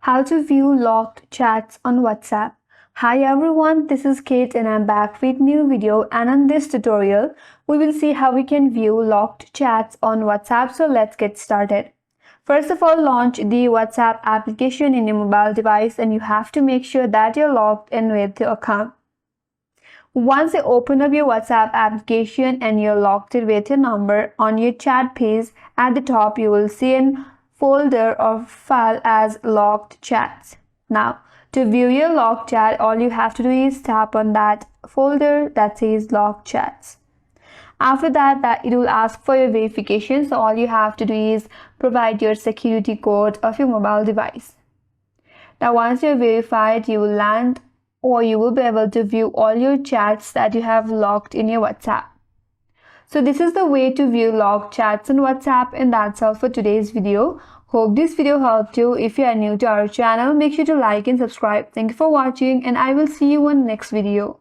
How to view locked chats on WhatsApp. Hi everyone, this is Kate and I'm back with new video, and in this tutorial we will see how we can view locked chats on WhatsApp. So let's get started. First of all, launch the WhatsApp application in your mobile device and you have to make sure that you're logged in with your account. Once you open up your WhatsApp application and you're logged in with your number, on your chat page at the top you will see an folder or file as locked chats. Now, to view your locked chat, all you have to do is tap on that folder that says locked chats. After that, it will ask for your verification, so all you have to do is provide your security code of your mobile device. Now, once you're verified, you will land or you will be able to view all your chats that you have logged in your WhatsApp. So this is the way to view locked chats on WhatsApp, and that's all for today's video. Hope this video helped you. If you are new to our channel, make sure to like and subscribe. Thank you for watching and I will see you in the next video.